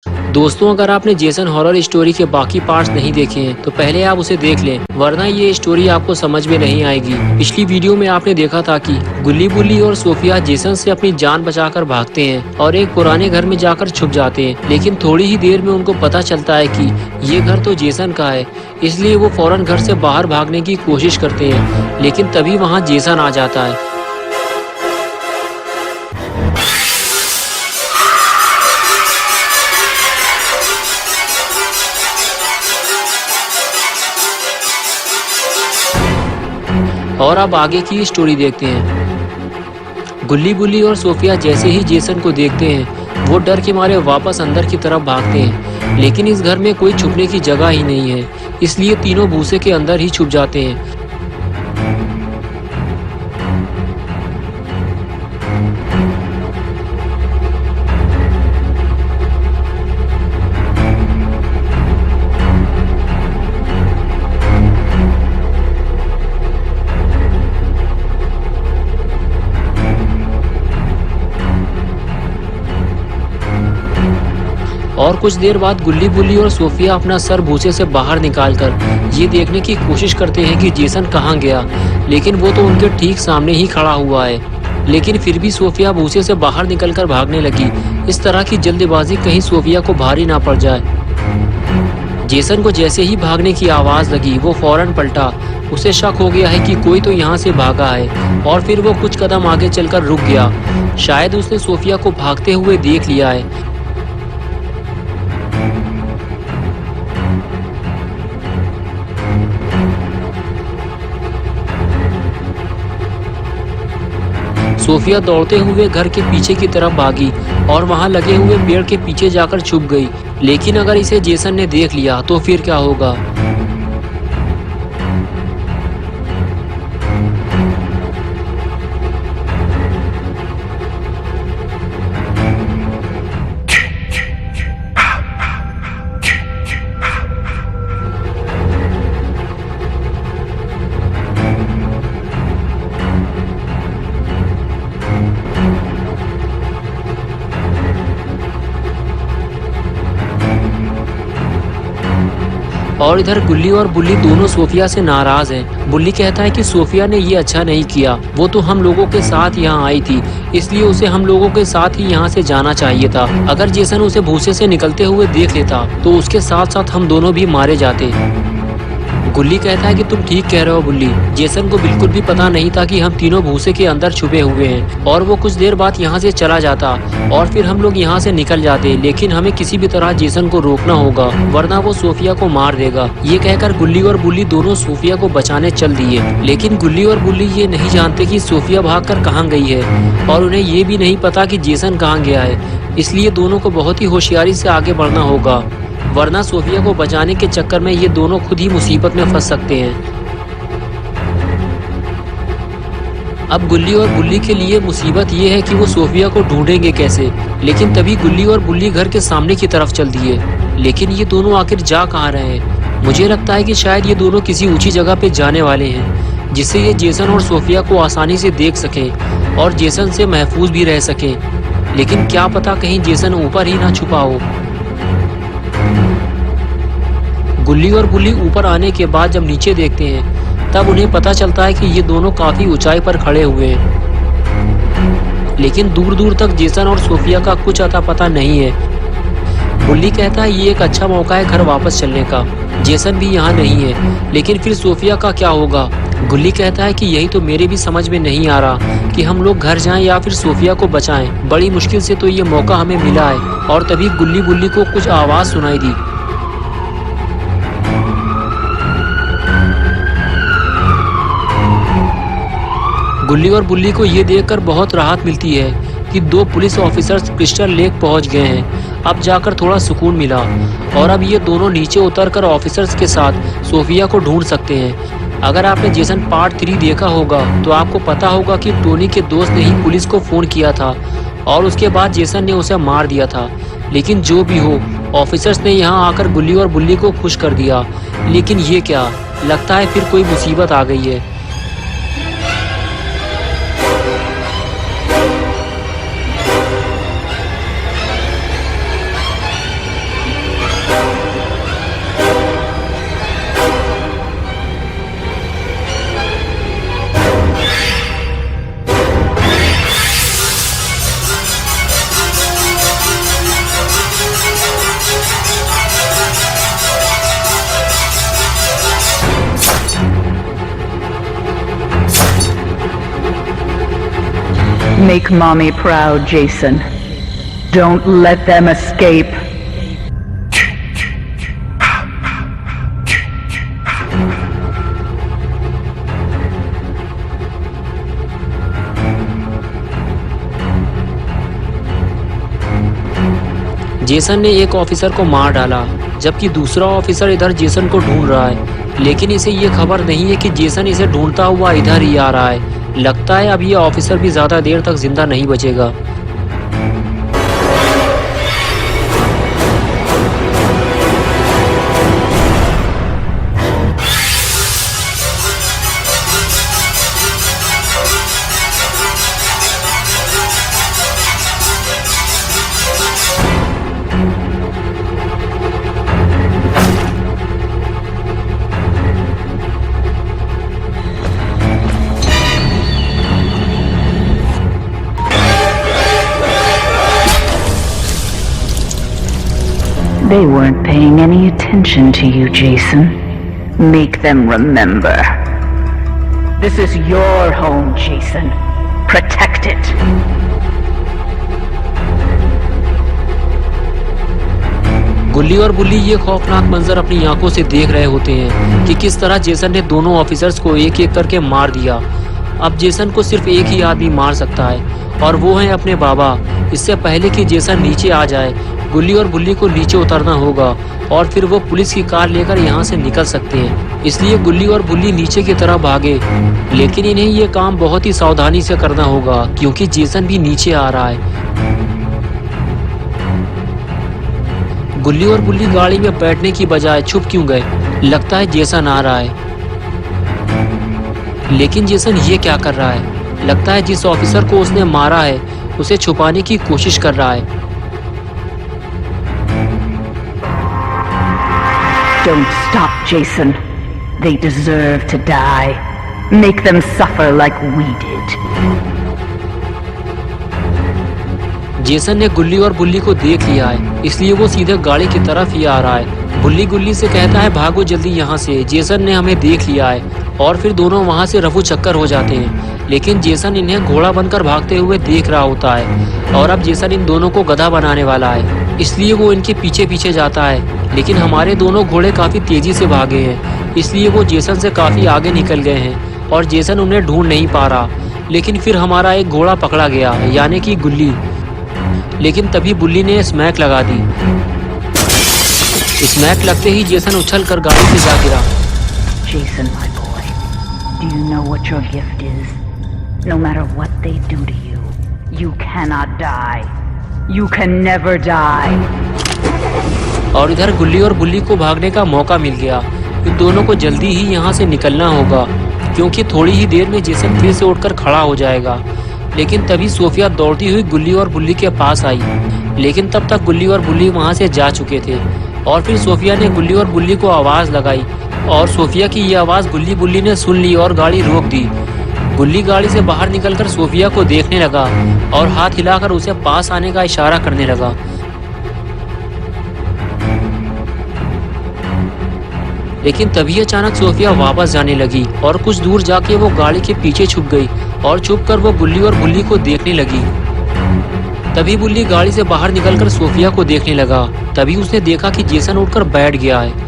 दोस्तों, अगर आपने जेसन हॉरर स्टोरी के बाकी पार्ट्स नहीं देखे हैं तो पहले आप उसे देख लें, वरना ये स्टोरी आपको समझ में नहीं आएगी। पिछली वीडियो में आपने देखा था कि गुल्ली बुल्ली और सोफिया जेसन से अपनी जान बचाकर भागते हैं और एक पुराने घर में जाकर छुप जाते हैं, लेकिन थोड़ी ही देर में उनको पता चलता है कि ये घर तो जेसन का है। इसलिए वो फौरन घर से बाहर भागने की कोशिश करते हैं, लेकिन तभी वहाँ जेसन आ जाता है। और अब आगे की स्टोरी देखते हैं। गुल्ली बुल्ली और सोफिया जैसे ही जेसन को देखते हैं, वो डर के मारे वापस अंदर की तरफ भागते हैं, लेकिन इस घर में कोई छुपने की जगह ही नहीं है, इसलिए तीनों भूसे के अंदर ही छुप जाते हैं। और कुछ देर बाद गुल्ली बुल्ली और सोफिया अपना सर भूसे से बाहर निकालकर ये देखने की कोशिश करते हैं कि जेसन कहाँ गया, लेकिन वो तो उनके ठीक सामने ही खड़ा हुआ है। लेकिन फिर भी सोफिया भूसे से बाहर निकलकर भागने लगी। इस तरह की जल्दबाजी कहीं सोफिया को भारी ना पड़ जाए। जेसन को जैसे ही भागने की आवाज लगी, वो फौरन पलटा। उसे शक हो गया है कि कोई तो यहाँ से भागा है, और फिर वो कुछ कदम आगे चलकर रुक गया। शायद उसने सोफिया को भागते हुए देख लिया है। सोफिया दौड़ते हुए घर के पीछे की तरफ भागी और वहां लगे हुए पेड़ के पीछे जाकर छुप गई। लेकिन अगर इसे जेसन ने देख लिया तो फिर क्या होगा? और इधर गुल्ली और बुल्ली दोनों सोफिया से नाराज हैं। बुल्ली कहता है कि सोफिया ने ये अच्छा नहीं किया, वो तो हम लोगों के साथ यहाँ आई थी, इसलिए उसे हम लोगों के साथ ही यहाँ से जाना चाहिए था। अगर जेसन उसे भूसे से निकलते हुए देख लेता तो उसके साथ साथ हम दोनों भी मारे जाते। गुल्ली कहता है कि तुम ठीक कह रहे हो बुल्ली, जेसन को बिल्कुल भी पता नहीं था कि हम तीनों भूसे के अंदर छुपे हुए हैं। और वो कुछ देर बाद यहाँ से चला जाता और फिर हम लोग यहाँ से निकल जाते, लेकिन हमें किसी भी तरह जेसन को रोकना होगा, वरना वो सोफिया को मार देगा। ये कहकर गुल्ली और बुल्ली दोनों सोफिया को बचाने चल दिए, लेकिन गुल्ली और बुल्ली ये नहीं जानते कि सोफिया भागकर कहाँ गई है, और उन्हें ये भी नहीं पता कि जेसन कहाँ गया है। इसलिए दोनों को बहुत ही होशियारी से आगे बढ़ना होगा, वरना सोफिया को बचाने के चक्कर में ये दोनों खुद ही मुसीबत में फंस सकते हैं। अब गुल्ली और बुल्ली के लिए मुसीबत ये है कि वो सोफिया को ढूंढेंगे कैसे। लेकिन तभी गुल्ली और बुल्ली घर के सामने की तरफ चल दिए। लेकिन ये दोनों आखिर जा कहाँ रहे हैं? मुझे लगता है कि शायद ये दोनों किसी ऊंची जगह पे जाने वाले हैं, जिससे ये जेसन और सोफिया को आसानी से देख सकें और जेसन से महफूज भी रह सकें। लेकिन क्या पता कहीं जेसन ऊपर ही ना छुपा हो। गुल्ली और बुल्ली ऊपर आने के बाद जब नीचे देखते हैं, तब उन्हें पता चलता है कि ये दोनों काफी ऊंचाई पर खड़े हुए हैं, लेकिन दूर दूर तक जेसन और सोफिया का कुछ अता पता नहीं है। बुल्ली कहता है ये एक अच्छा मौका है घर वापस चलने का, जेसन भी यहाँ नहीं है, लेकिन फिर सोफिया का क्या होगा? गुल्ली कहता है कि यही तो मेरे भी समझ में नहीं आ रहा कि हम लोग घर जाएं या फिर सोफिया को बचाएं। बड़ी मुश्किल से तो ये मौका हमें मिला है। और तभी गुल्ली बुल्ली को कुछ आवाज सुनाई दी। गुल्ली और बुल्ली को ये देखकर बहुत राहत मिलती है कि दो पुलिस ऑफिसर्स क्रिस्टल लेक पहुंच गए हैं। अब जाकर थोड़ा सुकून मिला, और अब ये दोनों नीचे उतरकर ऑफिसर्स के साथ सोफिया को ढूंढ सकते हैं। अगर आपने जेसन पार्ट 3 देखा होगा तो आपको पता होगा कि टोनी के दोस्त ने ही पुलिस को फोन किया था और उसके बाद जेसन ने उसे मार दिया था। लेकिन जो भी हो, ऑफिसर्स ने यहाँ आकर गुल्ली और बुल्ली को खुश कर दिया। लेकिन ये क्या, लगता है फिर कोई मुसीबत आ गई है। Make mommy proud, Jason. Don't let them escape. Jason ने एक ऑफिसर को मार डाला, जबकि दूसरा ऑफिसर इधर जेसन को ढूंढ रहा है, लेकिन इसे ये खबर नहीं है कि जेसन इसे ढूंढता हुआ इधर ही आ रहा है। लगता है अब ये ऑफिसर भी ज्यादा देर तक जिंदा नहीं बचेगा। They weren't paying any attention to you, Jason. Make them remember. This is your home, Jason. Protect it. गुल्ली और बुल्ली ये खौफनाक मंजर अपनी आंखों से देख रहे होते हैं कि किस तरह जेसन ने दोनों ऑफिसर्स को एक एक करके मार दिया। अब जेसन को सिर्फ एक ही आदमी मार सकता है और वो है अपने बाबा। इससे पहले कि जेसन नीचे आ जाए, गुल्ली और बुल्ली को नीचे उतरना होगा और फिर वो पुलिस की कार लेकर यहाँ से निकल सकते हैं। इसलिए गुल्ली और बुल्ली नीचे की तरफ भागे, लेकिन इन्हें ये काम बहुत ही सावधानी से करना होगा क्योंकि जेसन भी नीचे आ रहा है। गुल्ली और बुल्ली गाड़ी में बैठने की बजाय छुप क्यों गए? लगता है जेसन आ रहा है, लेकिन जेसन ये क्या कर रहा है? लगता है जिस ऑफिसर को उसने मारा है उसे छुपाने की कोशिश कर रहा है। Don't stop, Jason. They deserve to die. Make them suffer like we did. Jason ने गुल्ली और बुल्ली को देख लिया है, इसलिए वो सीधे गाड़ी की तरफ ही आ रहा है। बुल्ली गुल्ली से कहता है भागो जल्दी यहाँ से, जेसन ने हमें देख लिया है। और फिर दोनों वहाँ से रफू चक्कर हो जाते हैं, लेकिन जेसन इन्हें घोड़ा बनकर भागते हुए देख रहा होता है और अब जेसन इन दोनों को गधा बनाने वाला है, इसलिए वो इनके पीछे पीछे जाता है। लेकिन हमारे दोनों घोड़े काफी तेजी से भागे हैं, इसलिए वो जेसन से काफी आगे निकल गए हैं और जेसन उन्हें ढूंढ नहीं पा रहा। लेकिन फिर हमारा एक घोड़ा पकड़ा गया, यानी कि गुल्ली। लेकिन तभी बुल्ली ने स्मैक लगा दी। स्मैक लगते ही जेसन उछलकर गाड़ी से जा गिरा। Jason, my boy, do you know what your gift is? No matter what they do to you, you cannot die. You can never die. और इधर गुल्ली और बुल्ली को भागने का मौका मिल गया। इन दोनों को जल्दी ही यहाँ से निकलना होगा क्योंकि थोड़ी ही देर में जेसन फिर से उठकर खड़ा हो जाएगा। लेकिन तभी सोफिया दौड़ती हुई गुल्ली और बुल्ली के पास आई, लेकिन तब तक गुल्ली और बुल्ली वहाँ से जा चुके थे। और फिर सोफिया ने गुल्ली और बुल्ली को आवाज़ लगाई और सोफिया की ये आवाज़ गुल्ली बुल्ली ने सुन ली और गाड़ी रोक दी। गुल्ली गाड़ी से बाहर निकलकर सोफिया को देखने लगा और हाथ हिलाकर उसे पास आने का इशारा करने लगा। लेकिन तभी अचानक सोफिया वापस जाने लगी और कुछ दूर जाके वो गाड़ी के पीछे छुप गई और छुपकर वो गुल्ली और बुल्ली को देखने लगी। तभी बुल्ली गाड़ी से बाहर निकलकर सोफिया को देखने लगा। तभी उसने देखा कि जेसन उठकर बैठ गया है।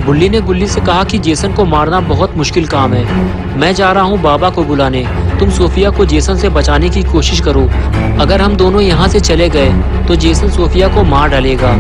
बुल्ली ने गुल्ली से कहा कि जेसन को मारना बहुत मुश्किल काम है, मैं जा रहा हूँ बाबा को बुलाने, तुम सोफिया को जेसन से बचाने की कोशिश करो। अगर हम दोनों यहाँ से चले गए तो जेसन सोफिया को मार डालेगा।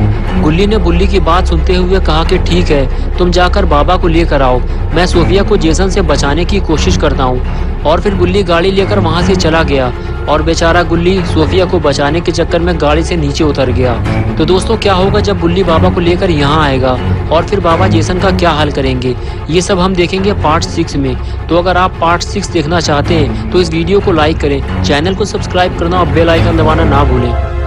गुल्ली ने बुल्ली की बात सुनते हुए कहा कि ठीक है, तुम जाकर बाबा को लेकर आओ, मैं सोफिया को जेसन से बचाने की कोशिश करता हूँ। और फिर गुल्ली गाड़ी लेकर वहाँ से चला गया और बेचारा गुल्ली सोफिया को बचाने के चक्कर में गाड़ी से नीचे उतर गया। तो दोस्तों, क्या होगा जब बुल्ली बाबा को लेकर यहाँ आएगा और फिर बाबा जेसन का क्या हल करेंगे, ये सब हम देखेंगे पार्ट 6 में। तो अगर आप पार्ट 6 देखना चाहते हैं तो इस वीडियो को लाइक करें, चैनल को सब्सक्राइब करना और बेल आइकन दबाना ना भूलें।